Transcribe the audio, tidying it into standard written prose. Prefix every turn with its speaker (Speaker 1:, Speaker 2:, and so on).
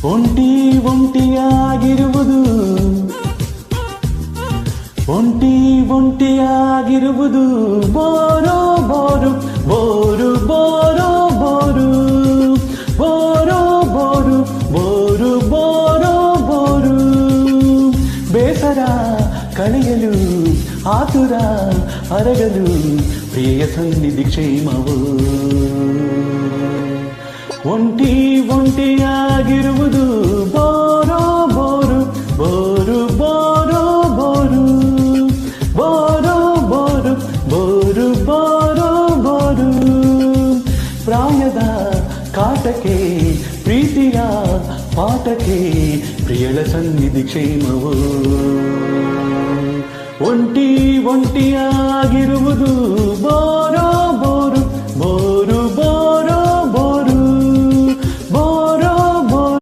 Speaker 1: ಒಂಟಿ ಒಂಟಿಯಾಗಿರುವುದು ಒಂಟಿ ಒಂಟಿಯಾಗಿರುವುದು bore bore bore bore bore bore bore bore bore bore ಬೇಸರ ಕಳೆಯಲು ಆತುರ ಅರಗಲು ಪ್ರಿಯ ಸನ್ನಿಧಿ ಕ್ಷೇಮವು ಒಂಟಿ ಒಂಟಿಯಾಗಿರುವುದು bore bore bore bore bore bore bore bore bore bore ಪ್ರಾಯದ ಕಾಟಕ್ಕೆ ಪ್ರೀತಿಯ ಪಾಠಕ್ಕೆ ಪ್ರಿಯಳ ಸನ್ನಿಧಿ ಕ್ಷೇಮವು ಒಂಟಿ ಒಂಟಿಯಾಗಿರುವುದು ಬೋರು